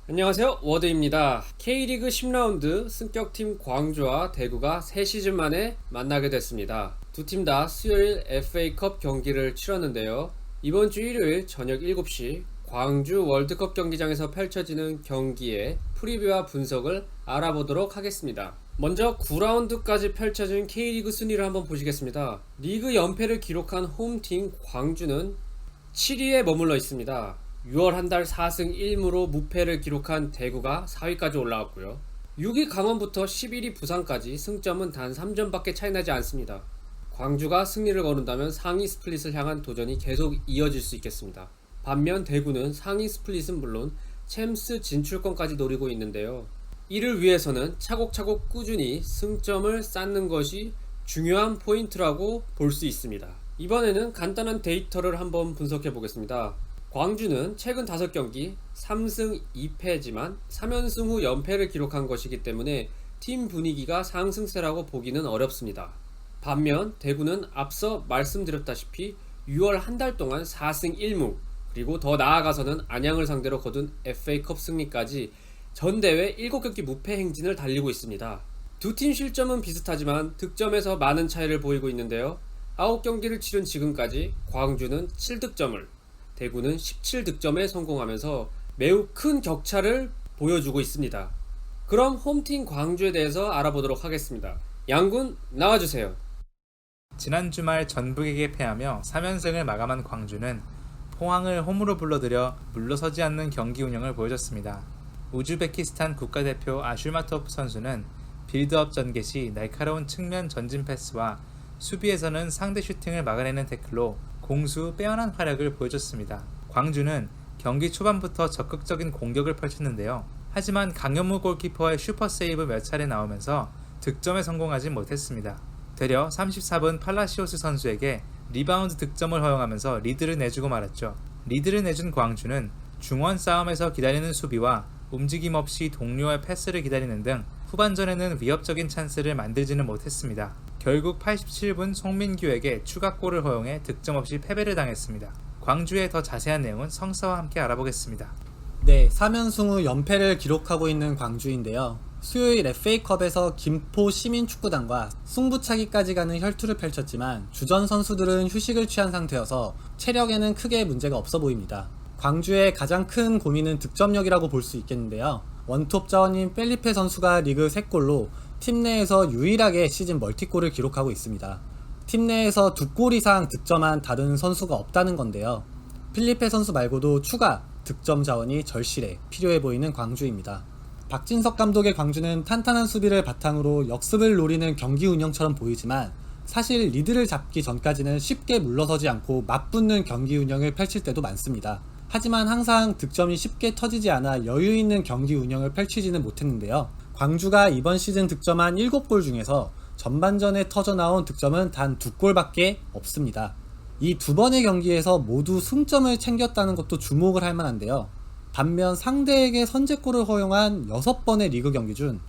안녕하세요, 워드입니다. K리그 10라운드 승격팀 광주와 대구가 3시즌 만에 만나게 됐습니다. 두 팀 다 수요일 FA컵 경기를 치렀는데요. 이번 주 일요일 저녁 7시 광주 월드컵 경기장에서 펼쳐지는 경기의 프리뷰와 분석을 알아보도록 하겠습니다. 먼저 9라운드까지 펼쳐진 K리그 순위를 한번 보시겠습니다. 리그 연패를 기록한 홈팀 광주는 7위에 머물러 있습니다. 6월 한 달 4승 1무로 무패를 기록한 대구가 4위까지 올라왔고요. 6위 강원부터 11위 부산까지 승점은 단 3점밖에 차이나지 않습니다. 광주가 승리를 거둔다면 상위 스플릿을 향한 도전이 계속 이어질 수 있겠습니다. 반면 대구는 상위 스플릿은 물론 챔스 진출권까지 노리고 있는데요. 이를 위해서는 차곡차곡 꾸준히 승점을 쌓는 것이 중요한 포인트라고 볼 수 있습니다. 이번에는 간단한 데이터를 한번 분석해 보겠습니다. 광주는 최근 5경기 3승 2패지만 3연승 후 연패를 기록한 것이기 때문에 팀 분위기가 상승세라고 보기는 어렵습니다. 반면 대구는 앞서 말씀드렸다시피 6월 한 달 동안 4승 1무 그리고 더 나아가서는 안양을 상대로 거둔 FA컵 승리까지 전 대회 7경기 무패 행진을 달리고 있습니다. 두 팀 실점은 비슷하지만 득점에서 많은 차이를 보이고 있는데요. 9경기를 치른 지금까지 광주는 7득점을 대구는 17득점에 성공하면서 매우 큰 격차를 보여주고 있습니다. 그럼 홈팀 광주에 대해서 알아보도록 하겠습니다. 양군 나와주세요. 지난 주말 전북에게 패하며 3연승을 마감한 광주는 포항을 홈으로 불러들여 물러서지 않는 경기 운영을 보여줬습니다. 우즈베키스탄 국가대표 아슐마토프 선수는 빌드업 전개 시 날카로운 측면 전진 패스와 수비에서는 상대 슈팅을 막아내는 태클로 공수 빼어난 활약을 보여줬습니다. 광주는 경기 초반부터 적극적인 공격을 펼쳤는데요. 하지만 강현무 골키퍼의 슈퍼세이브 몇 차례 나오면서 득점에 성공하지 못했습니다. 되려 34분 팔라시오스 선수에게 리바운드 득점을 허용하면서 리드를 내주고 말았죠. 리드를 내준 광주는 중원 싸움에서 기다리는 수비와 움직임 없이 동료의 패스를 기다리는 등 후반전에는 위협적인 찬스를 만들지는 못했습니다. 결국 87분 송민규에게 추가골을 허용해 득점 없이 패배를 당했습니다. 광주의 더 자세한 내용은 성사와 함께 알아보겠습니다. 네, 3연승 후 연패를 기록하고 있는 광주인데요. 수요일 FA컵에서 김포 시민축구단과 승부차기까지 가는 혈투를 펼쳤지만 주전 선수들은 휴식을 취한 상태여서 체력에는 크게 문제가 없어 보입니다. 광주의 가장 큰 고민은 득점력이라고 볼 수 있겠는데요. 원톱 자원인 펠리페 선수가 리그 3골로 팀 내에서 유일하게 시즌 멀티골을 기록하고 있습니다. 팀 내에서 2골 이상 득점한 다른 선수가 없다는 건데요. 필리페 선수 말고도 추가 득점 자원이 절실해 필요해 보이는 광주입니다. 박진석 감독의 광주는 탄탄한 수비를 바탕으로 역습을 노리는 경기 운영처럼 보이지만 사실 리드를 잡기 전까지는 쉽게 물러서지 않고 맞붙는 경기 운영을 펼칠 때도 많습니다. 하지만 항상 득점이 쉽게 터지지 않아 여유 있는 경기 운영을 펼치지는 못했는데요. 광주가 이번 시즌 득점한 7골 중에서 전반전에 터져나온 득점은 단 2골밖에 없습니다. 이 두 번의 경기에서 모두 승점을 챙겼다는 것도 주목을 할 만한데요. 반면 상대에게 선제골을 허용한 6번의 리그 경기 중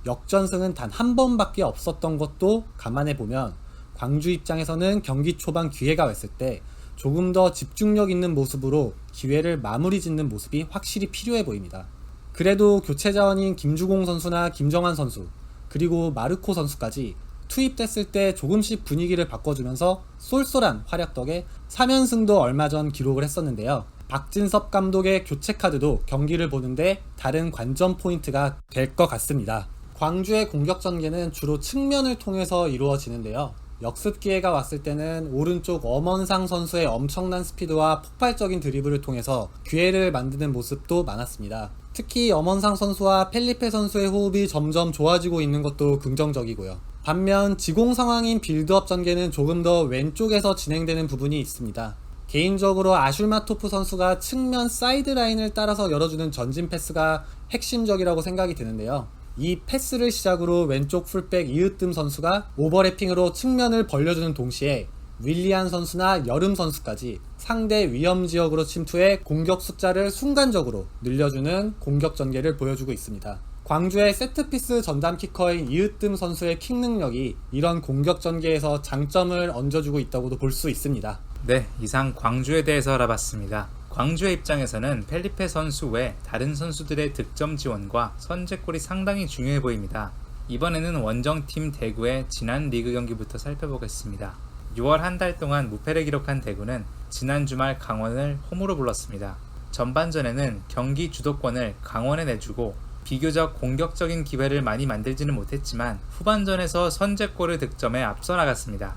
역전승은 단 한 번밖에 없었던 것도 감안해보면 광주 입장에서는 경기 초반 기회가 왔을 때 조금 더 집중력 있는 모습으로 기회를 마무리 짓는 모습이 확실히 필요해 보입니다. 그래도 교체 자원인 김주공 선수나 김정환 선수 그리고 마르코 선수까지 투입됐을 때 조금씩 분위기를 바꿔주면서 쏠쏠한 활약 덕에 3연승도 얼마 전 기록을 했었는데요. 박진섭 감독의 교체 카드도 경기를 보는데 다른 관전 포인트가 될 것 같습니다. 광주의 공격 전개는 주로 측면을 통해서 이루어지는데요. 역습 기회가 왔을 때는 오른쪽 엄원상 선수의 엄청난 스피드와 폭발적인 드리블을 통해서 기회를 만드는 모습도 많았습니다. 특히 엄원상 선수와 펠리페 선수의 호흡이 점점 좋아지고 있는 것도 긍정적이고요. 반면 지공 상황인 빌드업 전개는 조금 더 왼쪽에서 진행되는 부분이 있습니다. 개인적으로 아슐마토프 선수가 측면 사이드라인을 따라서 열어주는 전진 패스가 핵심적이라고 생각이 드는데요. 이 패스를 시작으로 왼쪽 풀백 이으뜸 선수가 오버래핑으로 측면을 벌려주는 동시에 윌리안 선수나 여름 선수까지 상대 위험 지역으로 침투해 공격 숫자를 순간적으로 늘려주는 공격 전개를 보여주고 있습니다. 광주의 세트피스 전담 키커인 이으뜸 선수의 킥 능력이 이런 공격 전개에서 장점을 얹어주고 있다고도 볼 수 있습니다. 네, 이상 광주에 대해서 알아봤습니다. 광주의 입장에서는 펠리페 선수 외 다른 선수들의 득점 지원과 선제골이 상당히 중요해 보입니다. 이번에는 원정팀 대구의 지난 리그 경기부터 살펴보겠습니다. 6월 한 달 동안 무패를 기록한 대구는 지난 주말 강원을 홈으로 불렀습니다. 전반전에는 경기 주도권을 강원에 내주고 비교적 공격적인 기회를 많이 만들지는 못했지만 후반전에서 선제골을 득점해 앞서 나갔습니다.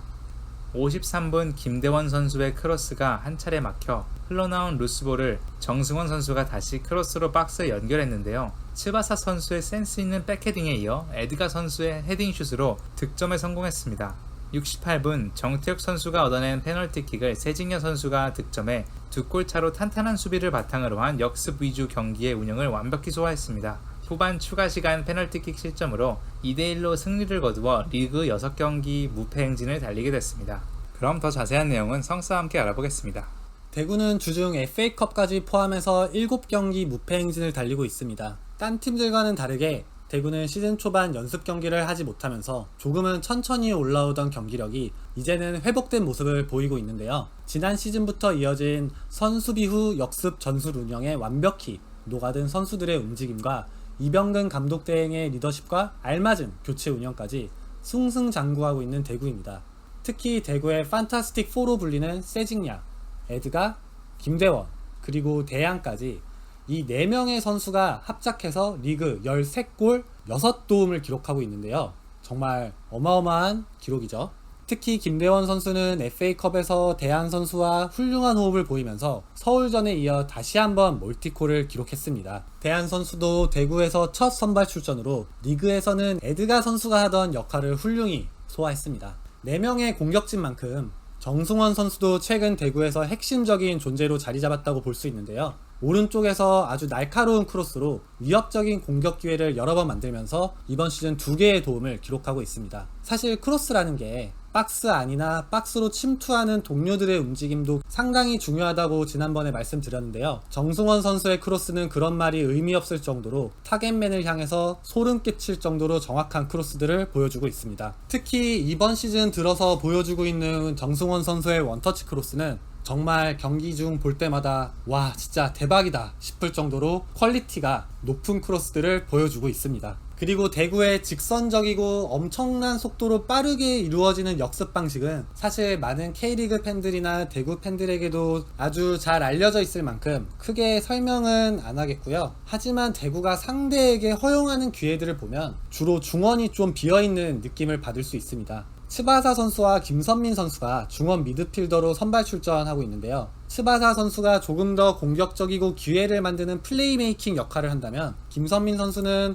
53분 김대원 선수의 크로스가 한 차례 막혀 흘러나온 루스볼을 정승원 선수가 다시 크로스로 박스에 연결했는데요. 츠바사 선수의 센스 있는 백헤딩에 이어 에드가 선수의 헤딩슛으로 득점에 성공했습니다. 68분 정태욱 선수가 얻어낸 페널티킥을 세징야 선수가 득점해 두 골 차로 탄탄한 수비를 바탕으로 한 역습 위주 경기의 운영을 완벽히 소화했습니다. 후반 추가 시간 페널티킥 실점으로 2대1로 승리를 거두어 리그 6경기 무패 행진을 달리게 됐습니다. 그럼 더 자세한 내용은 성사와 함께 알아보겠습니다. 대구는 주중 FA컵까지 포함해서 7경기 무패 행진을 달리고 있습니다. 딴 팀들과는 다르게 대구는 시즌 초반 연습 경기를 하지 못하면서 조금은 천천히 올라오던 경기력이 이제는 회복된 모습을 보이고 있는데요. 지난 시즌부터 이어진 선수비 후 역습 전술 운영에 완벽히 녹아든 선수들의 움직임과 이병근 감독 대행의 리더십과 알맞은 교체 운영까지 승승장구하고 있는 대구입니다. 특히 대구의 판타스틱 4로 불리는 세징야, 에드가, 김대원, 그리고 대양까지 이 4명의 선수가 합작해서 리그 13골 6도움을 기록하고 있는데요. 정말 어마어마한 기록이죠. 특히 김대원 선수는 FA컵에서 대한 선수와 훌륭한 호흡을 보이면서 서울전에 이어 다시 한번 멀티골을 기록했습니다. 대한 선수도 대구에서 첫 선발 출전으로 리그에서는 에드가 선수가 하던 역할을 훌륭히 소화했습니다. 4명의 공격진만큼 정승원 선수도 최근 대구에서 핵심적인 존재로 자리 잡았다고 볼 수 있는데요. 오른쪽에서 아주 날카로운 크로스로 위협적인 공격 기회를 여러 번 만들면서 이번 시즌 2개의 도움을 기록하고 있습니다. 사실 크로스라는 게 박스 안이나 박스로 침투하는 동료들의 움직임도 상당히 중요하다고 지난번에 말씀드렸는데요. 정승원 선수의 크로스는 그런 말이 의미 없을 정도로 타겟맨을 향해서 소름 끼칠 정도로 정확한 크로스들을 보여주고 있습니다. 특히 이번 시즌 들어서 보여주고 있는 정승원 선수의 원터치 크로스는 정말 경기 중 볼 때마다 와 진짜 대박이다 싶을 정도로 퀄리티가 높은 크로스들을 보여주고 있습니다. 그리고 대구의 직선적이고 엄청난 속도로 빠르게 이루어지는 역습 방식은 사실 많은 K리그 팬들이나 대구 팬들에게도 아주 잘 알려져 있을 만큼 크게 설명은 안 하겠고요. 하지만 대구가 상대에게 허용하는 기회들을 보면 주로 중원이 좀 비어있는 느낌을 받을 수 있습니다. 츠바사 선수와 김선민 선수가 중원 미드필더로 선발 출전하고 있는데요. 츠바사 선수가 조금 더 공격적이고 기회를 만드는 플레이메이킹 역할을 한다면 김선민 선수는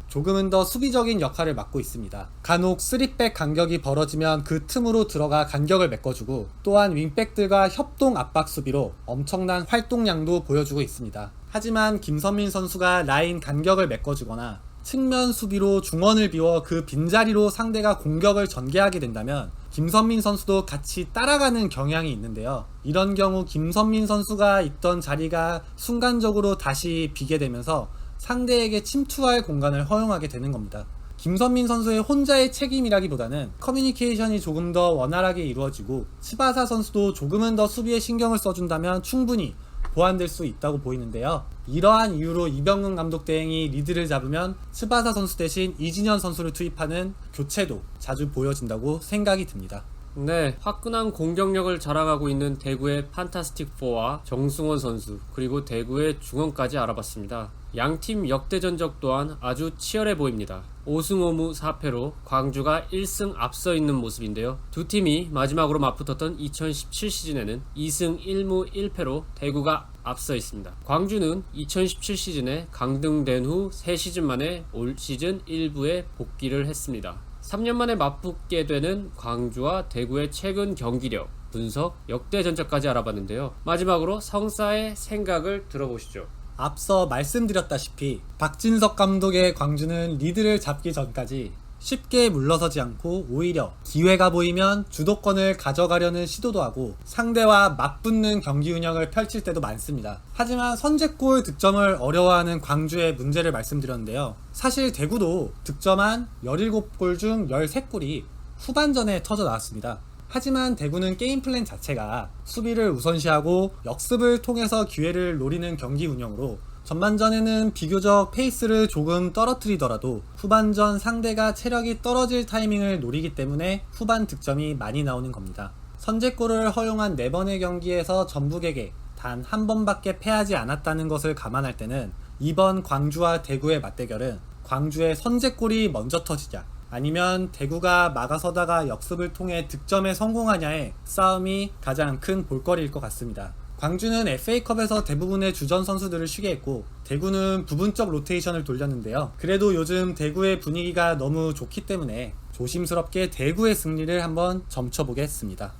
조금은 더 수비적인 역할을 맡고 있습니다. 간혹 3백 간격이 벌어지면 그 틈으로 들어가 간격을 메꿔주고 또한 윙백들과 협동 압박 수비로 엄청난 활동량도 보여주고 있습니다. 하지만 김선민 선수가 라인 간격을 메꿔주거나 측면 수비로 중원을 비워 그 빈자리로 상대가 공격을 전개하게 된다면 김선민 선수도 같이 따라가는 경향이 있는데요. 이런 경우 김선민 선수가 있던 자리가 순간적으로 다시 비게 되면서 상대에게 침투할 공간을 허용하게 되는 겁니다. 김선민 선수의 혼자의 책임이라기보다는 커뮤니케이션이 조금 더 원활하게 이루어지고 츠바사 선수도 조금은 더 수비에 신경을 써준다면 충분히 보완될 수 있다고 보이는데요. 이러한 이유로 이병근 감독 대행이 리드를 잡으면 츠바사 선수 대신 이진현 선수를 투입하는 교체도 자주 보여진다고 생각이 듭니다. 네, 화끈한 공격력을 자랑하고 있는 대구의 판타스틱4와 정승원 선수, 그리고 대구의 중원까지 알아봤습니다. 양팀 역대 전적 또한 아주 치열해 보입니다. 5승 5무 4패로 광주가 1승 앞서 있는 모습인데요. 두 팀이 마지막으로 맞붙었던 2017 시즌에는 2승 1무 1패로 대구가 앞서 있습니다. 광주는 2017 시즌에 강등된 후 3시즌 만에 올 시즌 1부에 복귀를 했습니다. 3년 만에 맞붙게 되는 광주와 대구의 최근 경기력, 분석, 역대 전적까지 알아봤는데요. 마지막으로 성사의 생각을 들어보시죠. 앞서 말씀드렸다시피 박진석 감독의 광주는 리드를 잡기 전까지 쉽게 물러서지 않고 오히려 기회가 보이면 주도권을 가져가려는 시도도 하고 상대와 맞붙는 경기 운영을 펼칠 때도 많습니다. 하지만 선제골 득점을 어려워하는 광주의 문제를 말씀드렸는데요. 사실 대구도 득점한 17골 중 13골이 후반전에 터져 나왔습니다. 하지만 대구는 게임 플랜 자체가 수비를 우선시하고 역습을 통해서 기회를 노리는 경기 운영으로 전반전에는 비교적 페이스를 조금 떨어뜨리더라도 후반전 상대가 체력이 떨어질 타이밍을 노리기 때문에 후반 득점이 많이 나오는 겁니다. 선제골을 허용한 4번의 경기에서 전북에게 단 한 번밖에 패하지 않았다는 것을 감안할 때는 이번 광주와 대구의 맞대결은 광주의 선제골이 먼저 터지자 아니면 대구가 막아서다가 역습을 통해 득점에 성공하냐의 싸움이 가장 큰 볼거리일 것 같습니다. 광주는 FA컵에서 대부분의 주전 선수들을 쉬게 했고 대구는 부분적 로테이션을 돌렸는데요. 그래도 요즘 대구의 분위기가 너무 좋기 때문에 조심스럽게 대구의 승리를 한번 점쳐보겠습니다.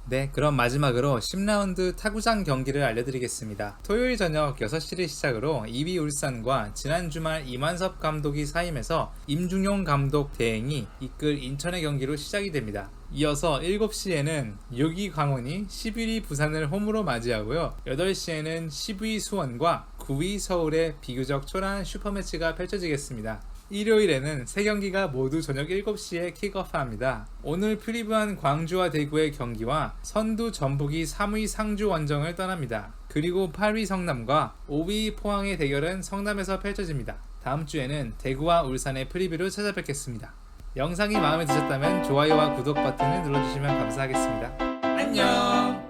네, 그럼 마지막으로 10라운드 타구장 경기를 알려드리겠습니다. 토요일 저녁 6시를 시작으로 2위 울산과 지난 주말 이만섭 감독이 사임해서 임중용 감독 대행이 이끌 인천의 경기로 시작이 됩니다. 이어서 7시에는 6위 강원이 11위 부산을 홈으로 맞이하고요. 8시에는 10위 수원과 9위 서울의 비교적 초라한 슈퍼매치가 펼쳐지겠습니다. 일요일에는 3경기가 모두 저녁 7시에 킥오프합니다. 오늘 프리뷰한 광주와 대구의 경기와 선두 전북이 3위 상주 원정을 떠납니다. 그리고 8위 성남과 5위 포항의 대결은 성남에서 펼쳐집니다. 다음 주에는 대구와 울산의 프리뷰로 찾아뵙겠습니다. 영상이 마음에 드셨다면 좋아요와 구독 버튼을 눌러주시면 감사하겠습니다. 안녕!